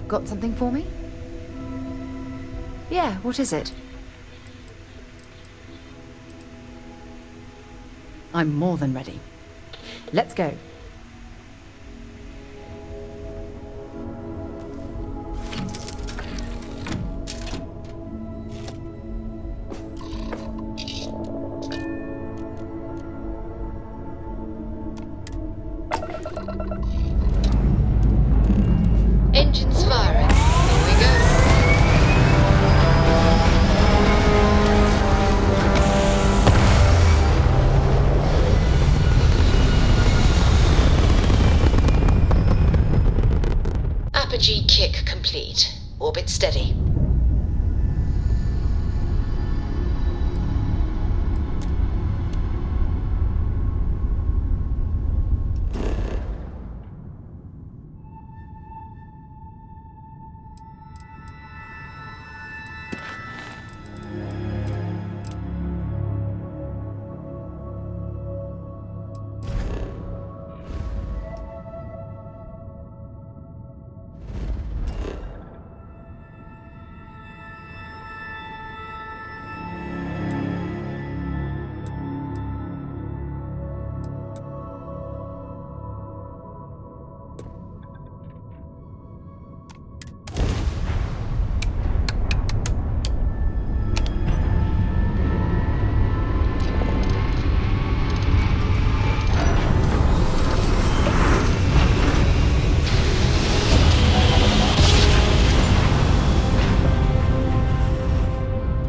Got something for me? Yeah, what is it? I'm more than ready. Let's go. Engines firing. Here we go. Apogee kick complete. Orbit steady.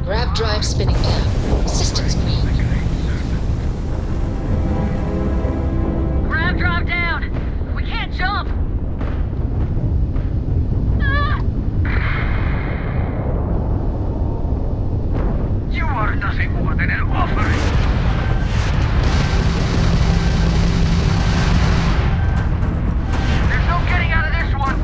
Grav drive spinning down. Systems green. Grav drive down! We can't jump! Ah! You are nothing more than an offering! There's no getting out of this one!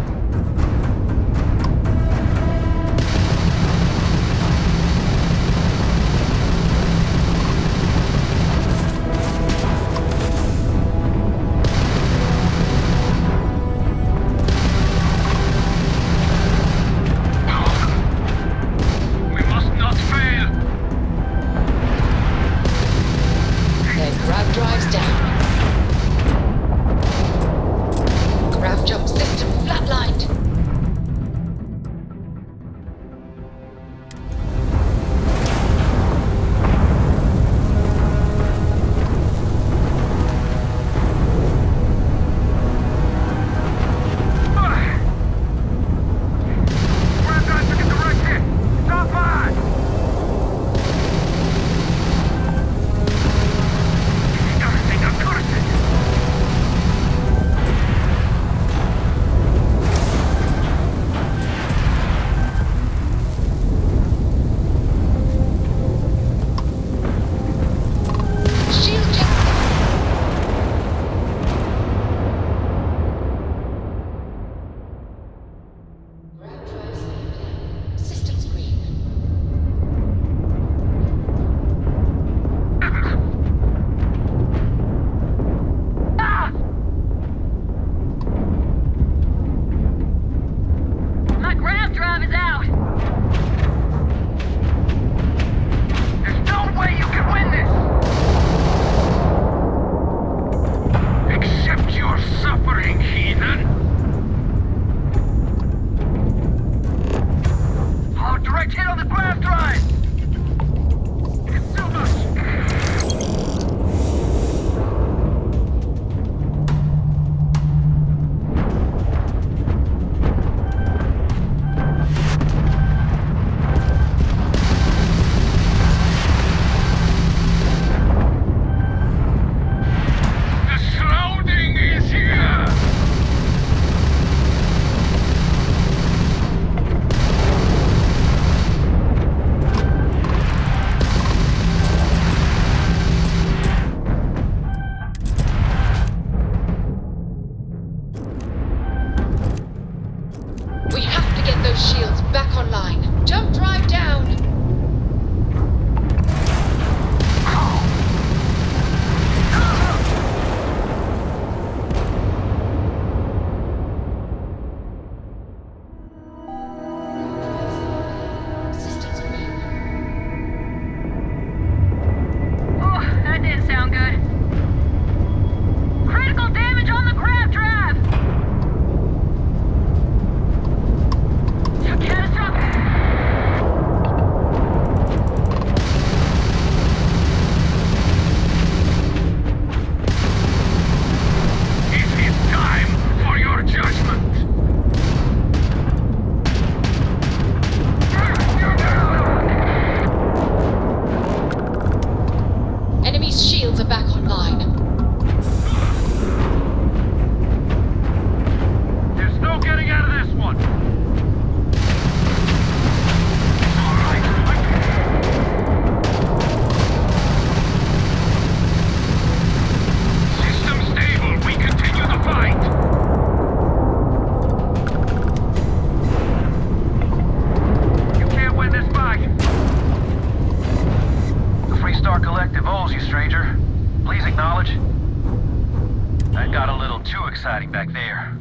exciting back there.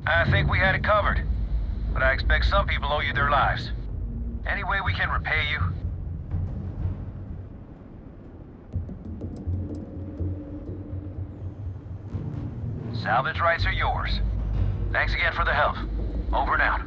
I think we had it covered, but I expect some people owe you their lives. Any way we can repay you? Salvage rights are yours. Thanks again for the help. Over and out.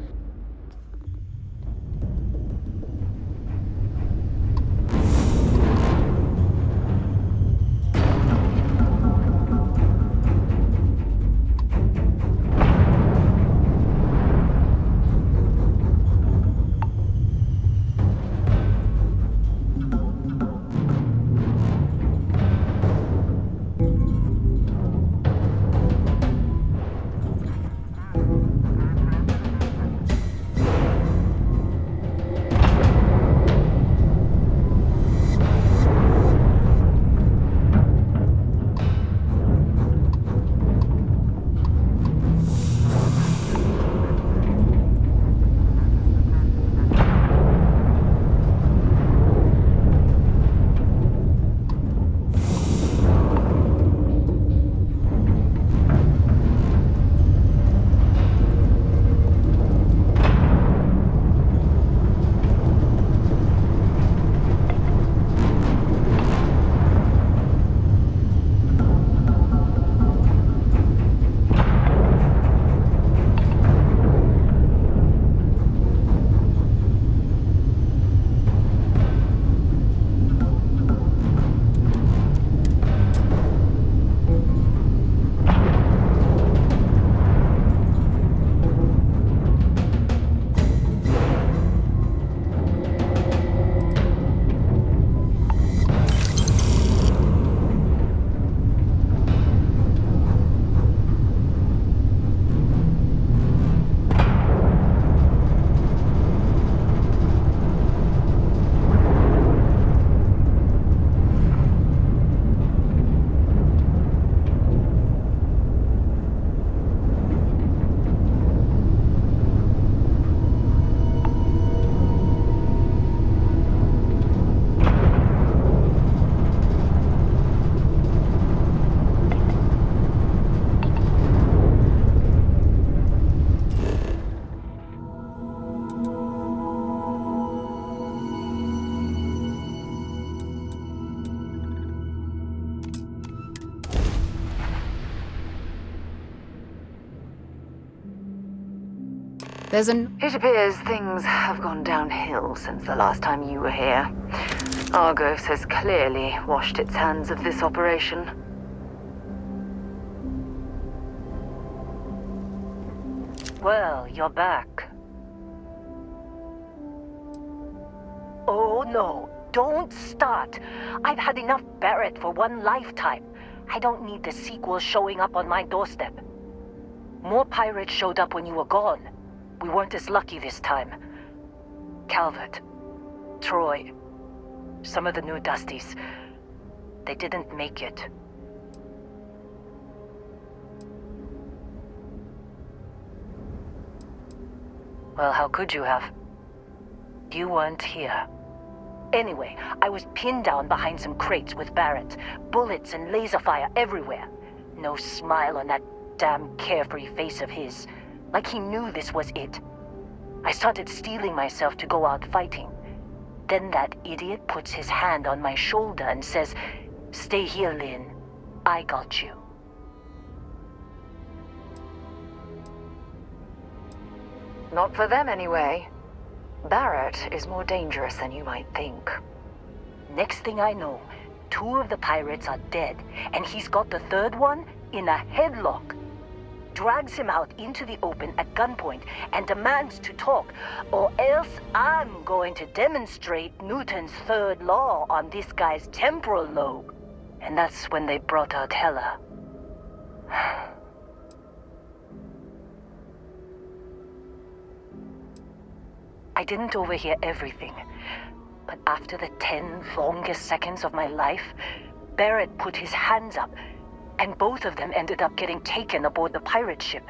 It appears things have gone downhill since the last time you were here. Argos has clearly washed its hands of this operation. Well, you're back. Oh no, don't start. I've had enough Barrett for one lifetime. I don't need the sequel showing up on my doorstep. More pirates showed up when you were gone. We weren't as lucky this time. Calvert, Troy, some of the new Dusties, they didn't make it. Well, how could you have? You weren't here. Anyway, I was pinned down behind some crates with Barrett. Bullets and laser fire everywhere. No smile on that damn carefree face of his. Like he knew this was it. I started steeling myself to go out fighting. Then that idiot puts his hand on my shoulder and says, "Stay here, Lynn. I got you." Not for them, anyway. Barrett is more dangerous than you might think. Next thing I know, 2 of the pirates are dead, and he's got the 3rd one in a headlock. Drags him out into the open at gunpoint and demands to talk, or else I'm going to demonstrate Newton's 3rd law on this guy's temporal lobe. And that's when they brought out Hela. I didn't overhear everything, but after the 10 longest seconds of my life, Barrett put his hands up, and both of them ended up getting taken aboard the pirate ship.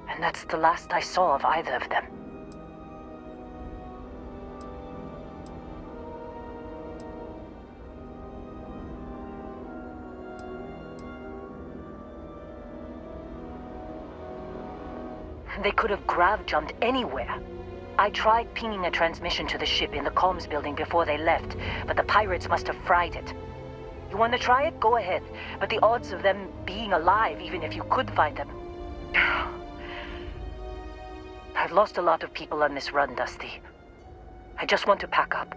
And that's the last I saw of either of them. They could have grav-jumped anywhere. I tried pinging a transmission to the ship in the comms building before they left, but the pirates must have fried it. You want to try it? Go ahead. But the odds of them being alive, even if you could find them... I've lost a lot of people on this run, Dusty. I just want to pack up.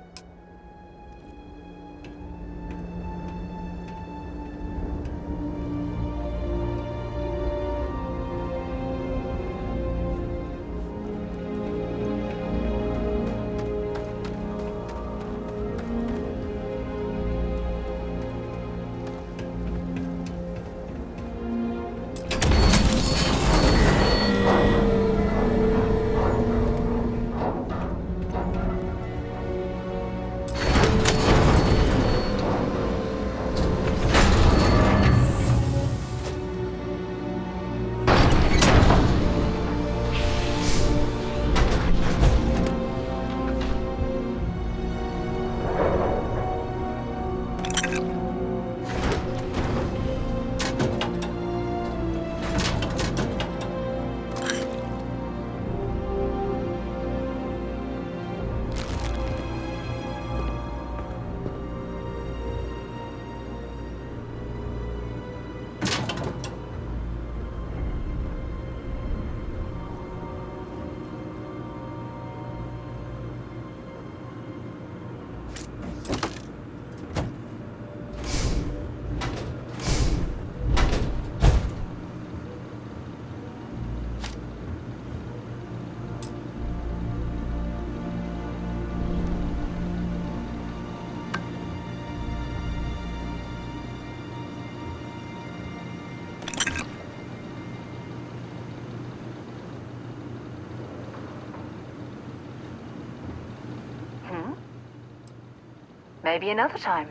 Maybe another time.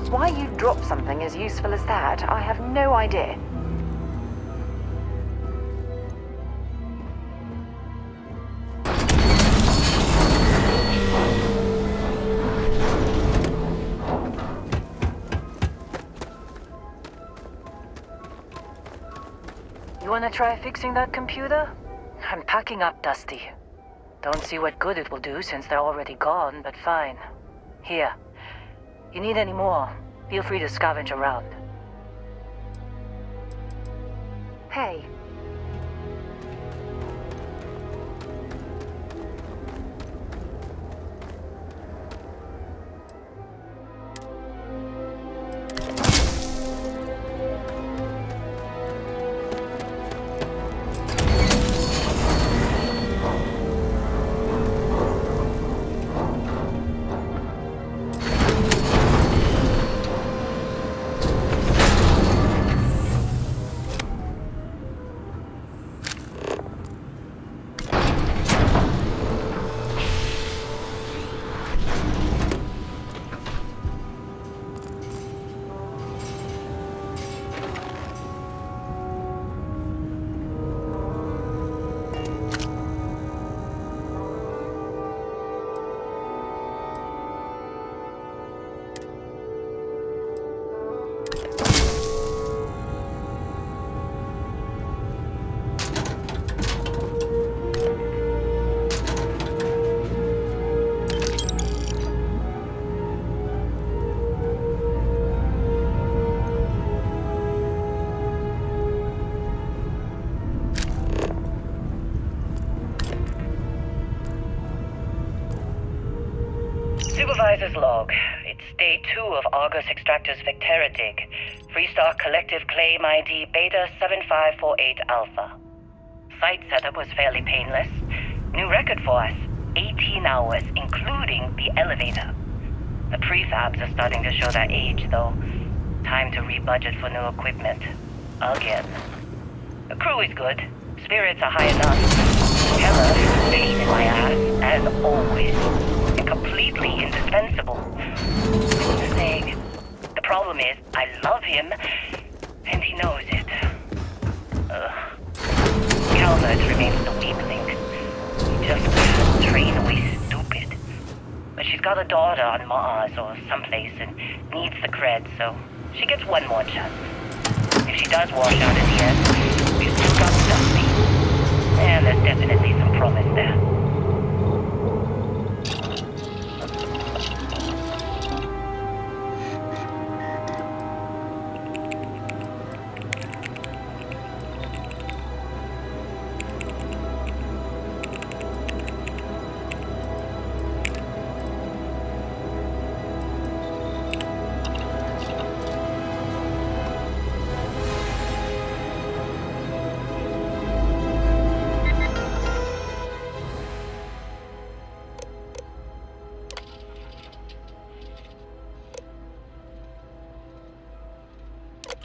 Why you'd drop something as useful as that, I have no idea. You wanna try fixing that computer? I'm packing up, Dusty. Don't see what good it will do since they're already gone, but fine. Here. You need any more, feel free to scavenge around. Hey. Supervisor's log. It's day 2 of Argus Extractor's Vectera dig. Freestar Collective Claim ID Beta 7548 Alpha. Site setup was fairly painless. New record for us. 18 hours, including the elevator. The prefabs are starting to show their age, though. Time to rebudget for new equipment. Again. The crew is good. Spirits are high enough. Heller is a pain in my ass, as always. And completely indispensable. Just saying. The problem is, I love him, and he knows it. Calvert remains the weak link. He just can't train away stupid. But she's got a daughter on Mars or someplace and needs the cred, so she gets one more chance. If she does wash out in the end, we've still got Stealthy. And there's definitely some promise there.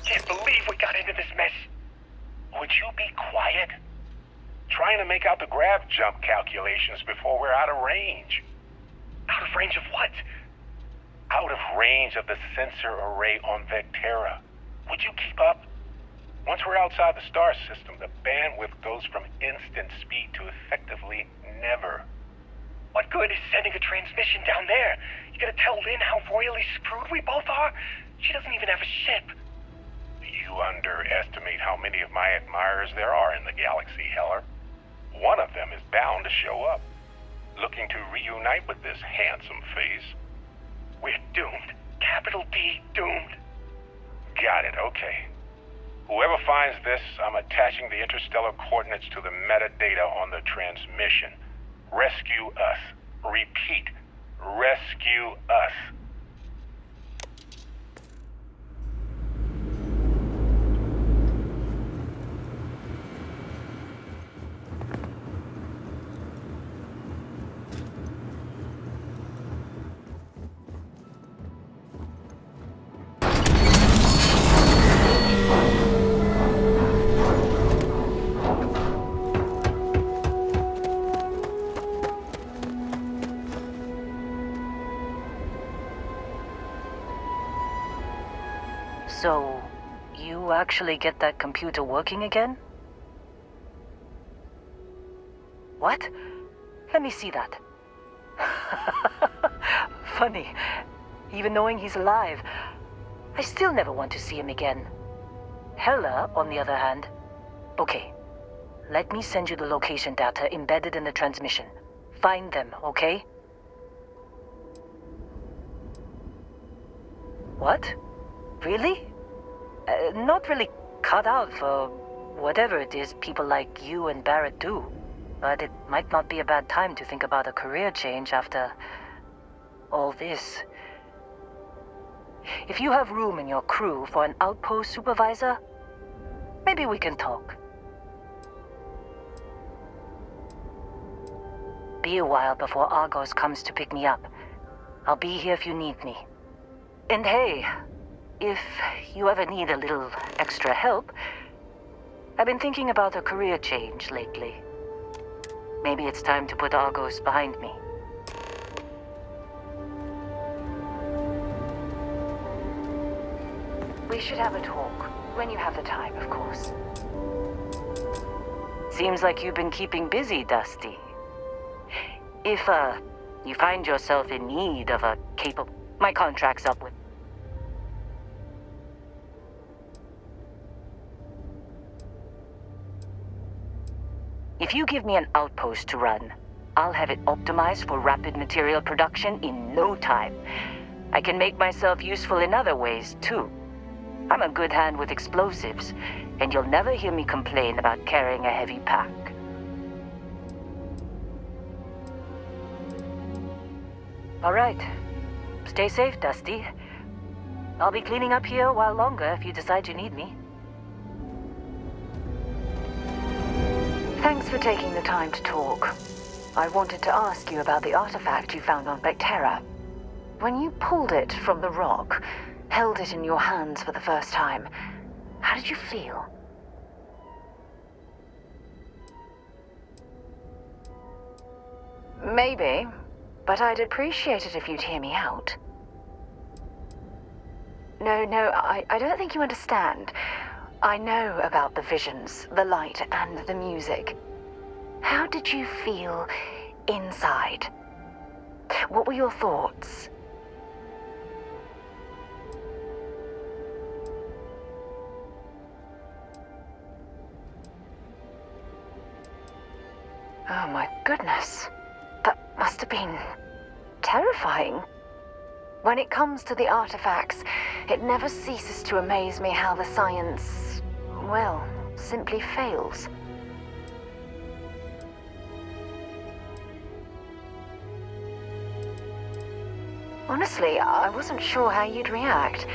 Can't believe we got into this mess. Would you be quiet? Trying to make out the grav jump calculations before we're out of range. Out of range of what? Out of range of the sensor array on Vectera. Would you keep up? Once we're outside the star system, the bandwidth goes from instant speed to effectively never. What good is sending a transmission down there? You gonna tell Lynn how royally screwed we both are? She doesn't even have a ship. You underestimate how many of my admirers there are in the galaxy, Heller. One of them is bound to show up, looking to reunite with this handsome face. We're doomed. Capital D, doomed. Got it, okay. Whoever finds this, I'm attaching the interstellar coordinates to the metadata on the transmission. Rescue us. Repeat, rescue us. So, you actually get that computer working again? What? Let me see that. Funny. Even knowing he's alive, I still never want to see him again. Heller, on the other hand... Okay. Let me send you the location data embedded in the transmission. Find them, okay? What? Really? Not really cut out for whatever it is people like you and Barrett do. But it might not be a bad time to think about a career change after all this. If you have room in your crew for an outpost supervisor, maybe we can talk. Be a while before Argos comes to pick me up. I'll be here if you need me. And hey, if you ever need a little extra help, I've been thinking about a career change lately. Maybe it's time to put Argos behind me. We should have a talk. When you have the time, of course. Seems like you've been keeping busy, Dusty. If, you find yourself in need of a capable... My contract's up with... If you give me an outpost to run, I'll have it optimized for rapid material production in no time. I can make myself useful in other ways, too. I'm a good hand with explosives, and you'll never hear me complain about carrying a heavy pack. All right. Stay safe, Dusty. I'll be cleaning up here a while longer if you decide you need me. Thanks for taking the time to talk. I wanted to ask you about the artifact you found on Bactera. When you pulled it from the rock, held it in your hands for the first time, how did you feel? Maybe, but I'd appreciate it if you'd hear me out. No, I don't think you understand. I know about the visions, the light, and the music. How did you feel inside? What were your thoughts? Oh my goodness. That must have been terrifying. When it comes to the artifacts, it never ceases to amaze me how the science, well, simply fails. Honestly, I wasn't sure how you'd react.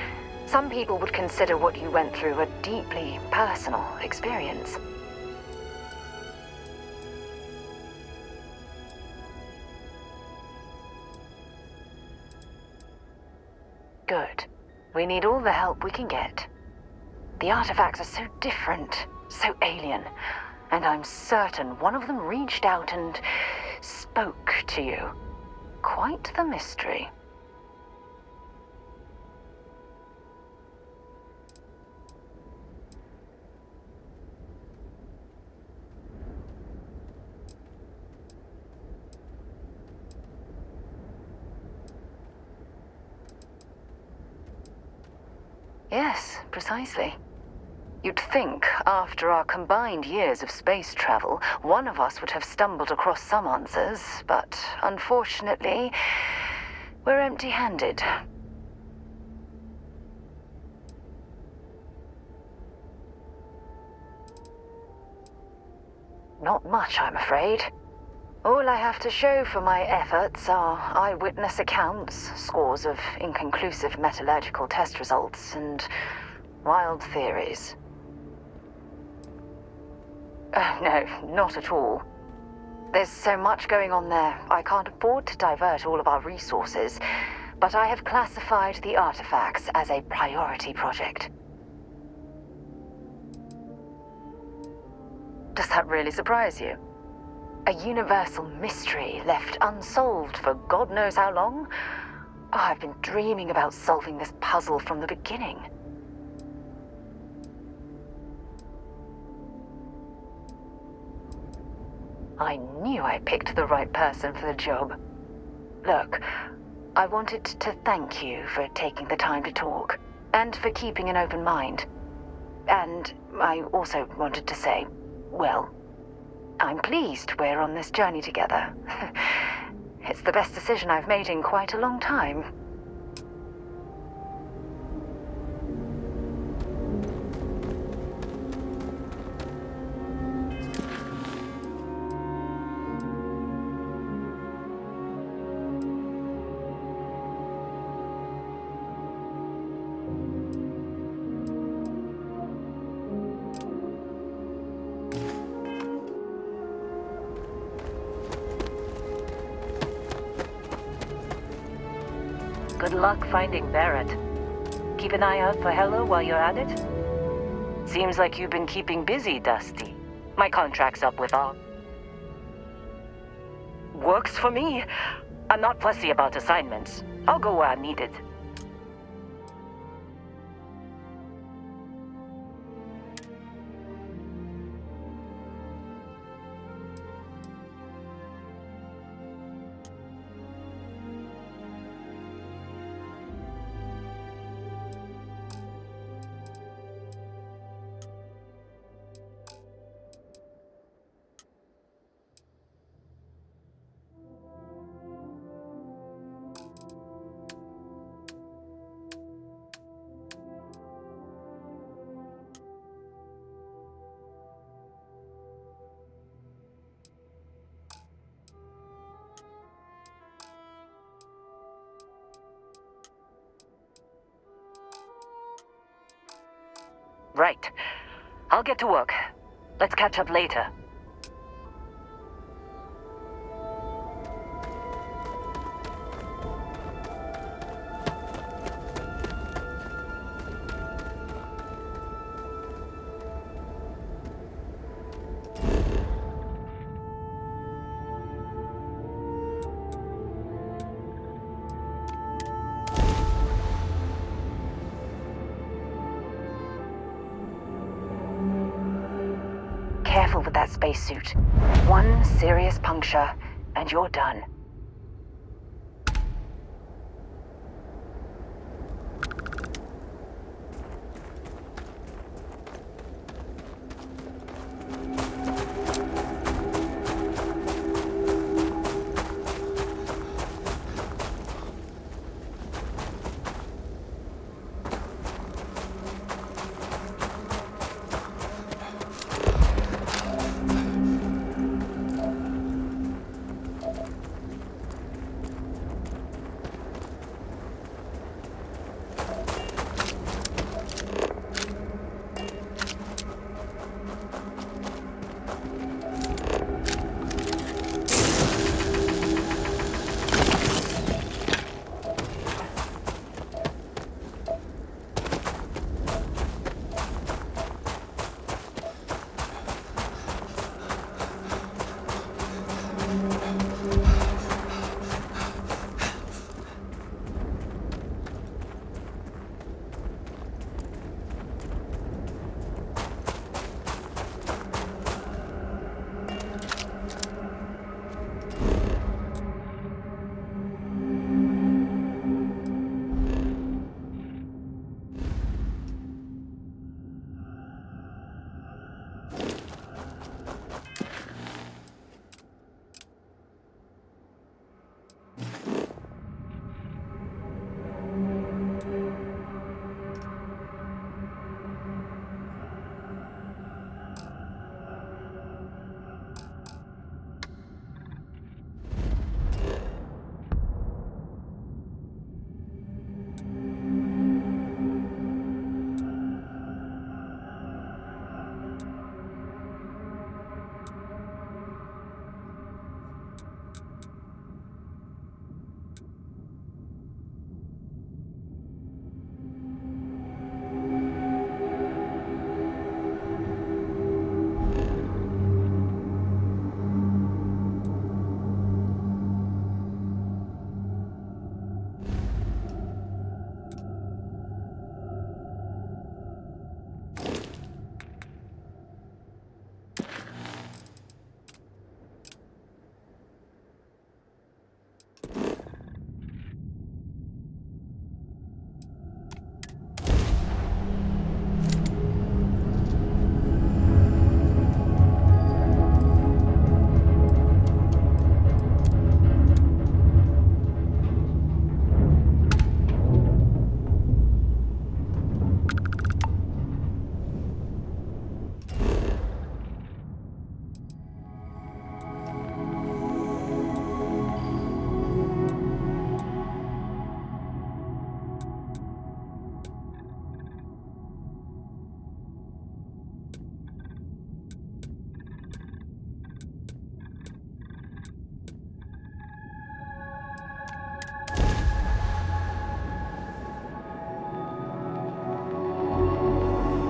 Some people would consider what you went through a deeply personal experience. Good. We need all the help we can get. The artifacts are so different, so alien, and I'm certain one of them reached out and spoke to you. Quite the mystery. Yes, precisely. You'd think, after our combined years of space travel, one of us would have stumbled across some answers, but unfortunately, we're empty-handed. Not much, I'm afraid. All I have to show for my efforts are eyewitness accounts, scores of inconclusive metallurgical test results, and wild theories. No, not at all. There's so much going on there, I can't afford to divert all of our resources, but I have classified the artifacts as a priority project. Does that really surprise you? A universal mystery left unsolved for God knows how long? Oh, I've been dreaming about solving this puzzle from the beginning. I knew I picked the right person for the job. Look, I wanted to thank you for taking the time to talk, and for keeping an open mind. And I also wanted to say, well, I'm pleased we're on this journey together. It's the best decision I've made in quite a long time. Good luck finding Barrett. Keep an eye out for Hella while you're at it. Seems like you've been keeping busy, Dusty. My contract's up with all. Works for me. I'm not fussy about assignments. I'll go where I'm needed. Right. I'll get to work. Let's catch up later. Careful with that spacesuit. One serious puncture, and you're done.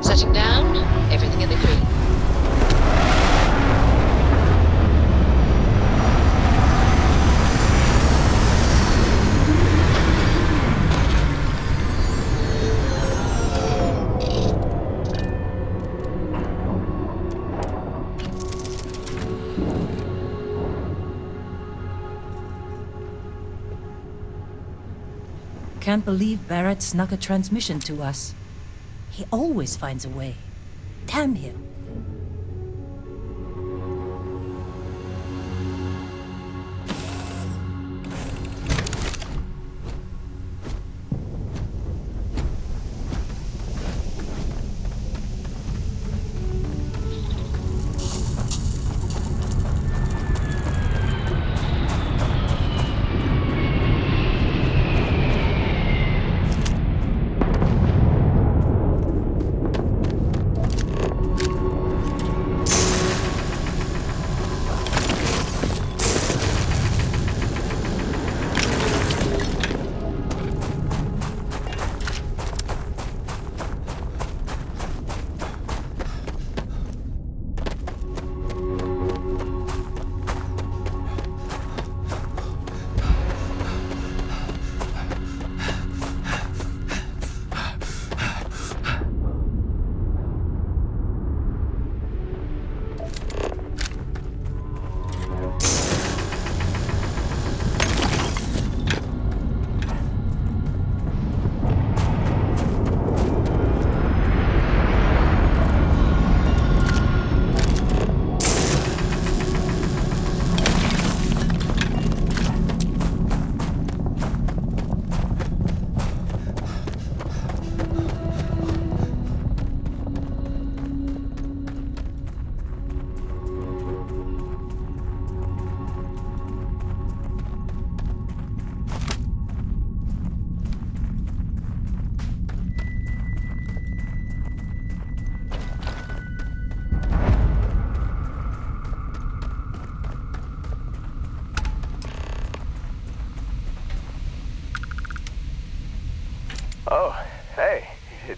Setting down, everything in the green. Can't believe Barrett snuck a transmission to us. He always finds a way. Damn him.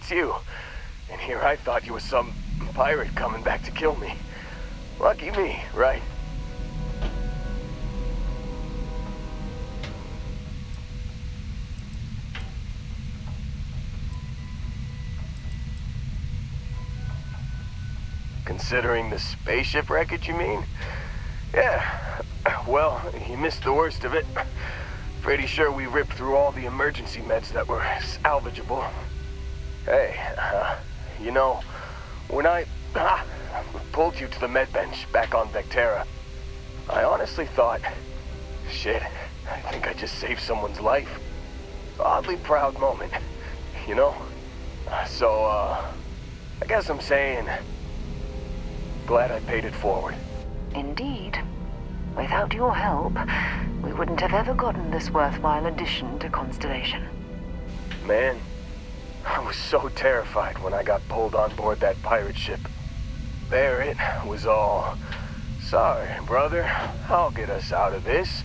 it's you. And here I thought you were some pirate coming back to kill me. Lucky me, right? Considering the spaceship wreckage, you mean? Yeah. Well, you missed the worst of it. Pretty sure we ripped through all the emergency meds that were salvageable. Hey, you know, when I pulled you to the med bench back on Vectera, I honestly thought, shit, I think I just saved someone's life. Oddly proud moment, you know? So, I guess I'm saying, glad I paid it forward. Indeed. Without your help, we wouldn't have ever gotten this worthwhile addition to Constellation. Man, I was so terrified when I got pulled on board that pirate ship. Barrett was all, sorry, brother, I'll get us out of this.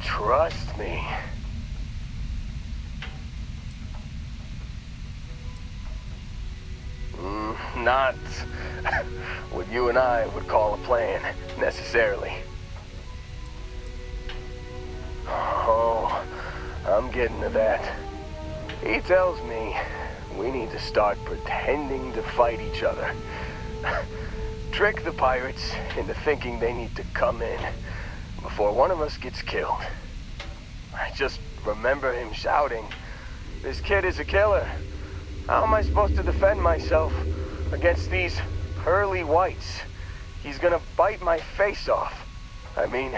Trust me. Not what you and I would call a plan, necessarily. Oh, I'm getting to that. He tells me we need to start pretending to fight each other. Trick the pirates into thinking they need to come in before one of us gets killed. I just remember him shouting, "This kid is a killer. How am I supposed to defend myself against these pearly whites? He's gonna bite my face off." I mean,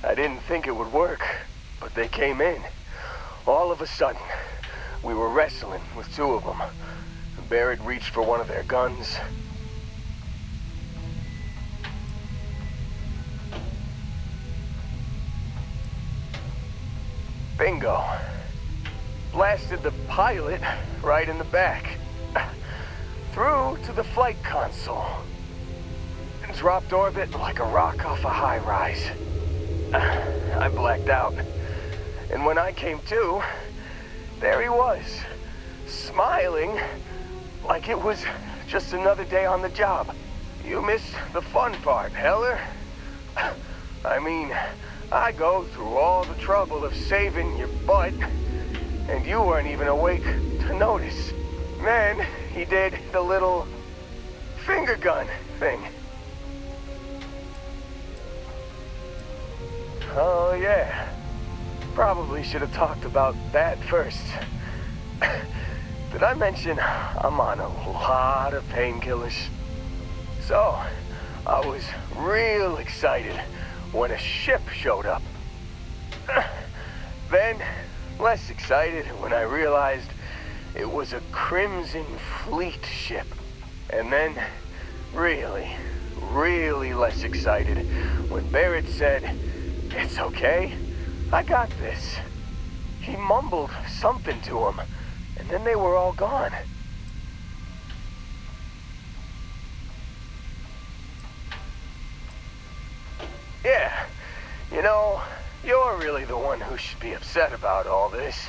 I didn't think it would work, but they came in. All of a sudden, we were wrestling with two of them. Barrett reached for one of their guns. Bingo. Blasted the pilot right in the back. Through to the flight console. And dropped orbit like a rock off a high rise. I blacked out. And when I came to, there he was, smiling like it was just another day on the job. You missed the fun part, Heller. I mean, I go through all the trouble of saving your butt, and you weren't even awake to notice. Then he did the little finger gun thing. Oh yeah, probably should have talked about that first. Did I mention I'm on a lot of painkillers? So, I was real excited when a ship showed up. Then, less excited when I realized it was a Crimson Fleet ship. And then, really less excited when Barrett said, "It's okay, I got this." He mumbled something to him, and then they were all gone. Yeah, you know, you're really the one who should be upset about all this.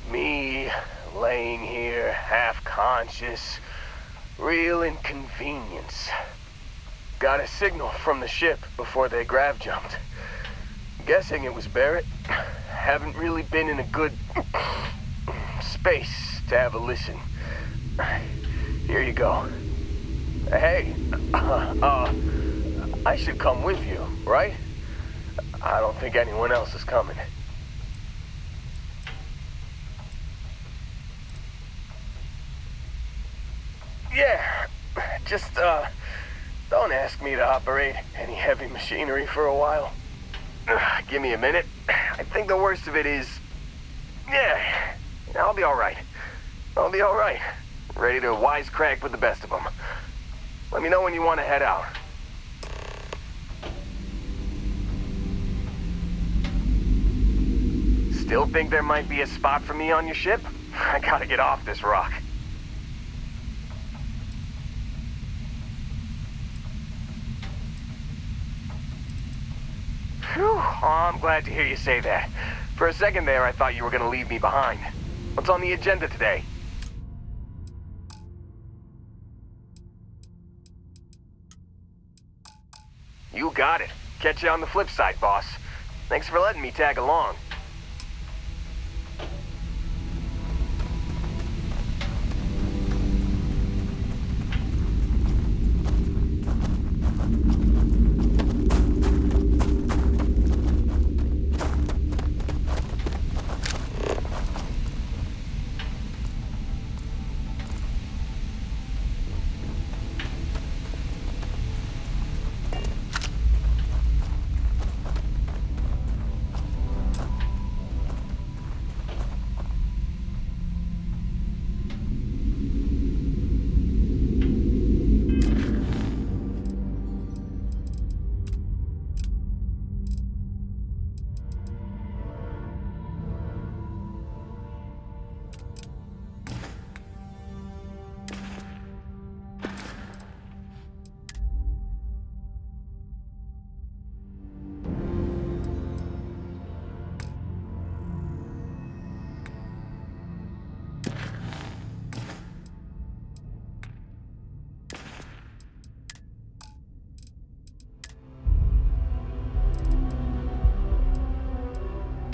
Me, laying here, half-conscious, real inconvenience. Got a signal from the ship before they grav-jumped. Guessing it was Barrett. Haven't really been in a good space to have a listen. Here you go. Hey, I should come with you, right? I don't think anyone else is coming. Yeah, just, don't ask me to operate any heavy machinery for a while. Give me a minute. I think the worst of it is... Yeah, I'll be alright. I'll be alright. Ready to wisecrack with the best of them. Let me know when you want to head out. Still think there might be a spot for me on your ship? I gotta get off this rock. Whew, oh, I'm glad to hear you say that. For a second there, I thought you were gonna leave me behind. What's on the agenda today? You got it. Catch you on the flip side, boss. Thanks for letting me tag along.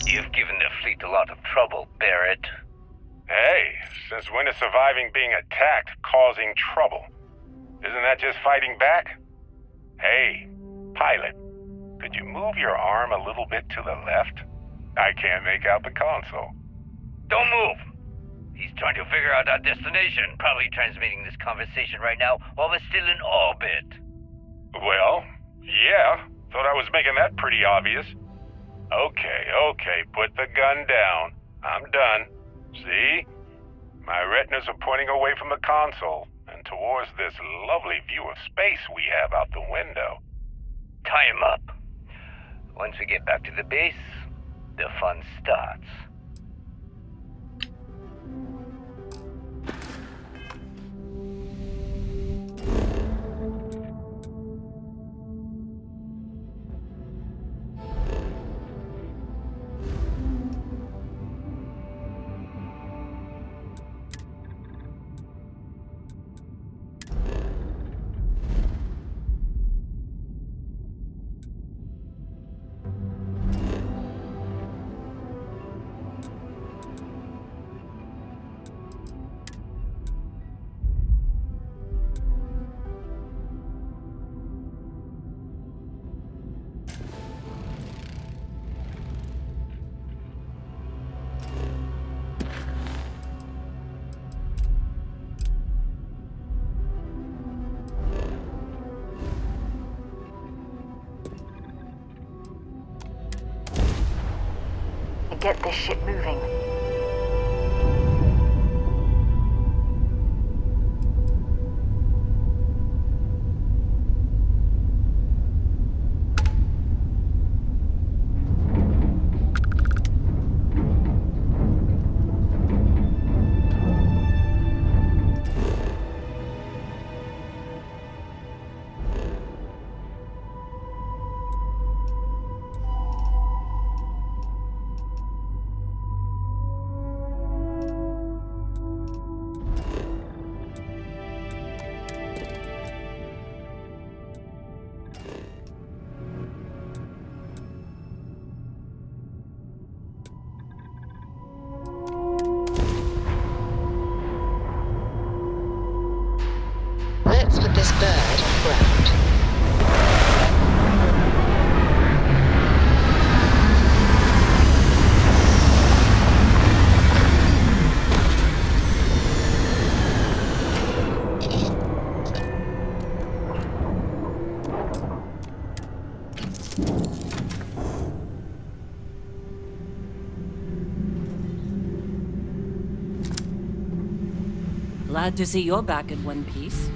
You've given the fleet a lot of trouble, Barrett. Hey, since when is surviving being attacked causing trouble? Isn't that just fighting back? Hey, pilot, could you move your arm a little bit to the left? I can't make out the console. Don't move! He's trying to figure out our destination, probably transmitting this conversation right now while we're still in orbit. Well, yeah, thought I was making that pretty obvious. Okay, put the gun down. I'm done. See? My retinas are pointing away from the console and towards this lovely view of space we have out the window. Tie him up. Once we get back to the base, the fun starts. Get this ship moving. Let's put this bird on ground. Glad to see you're back in one piece.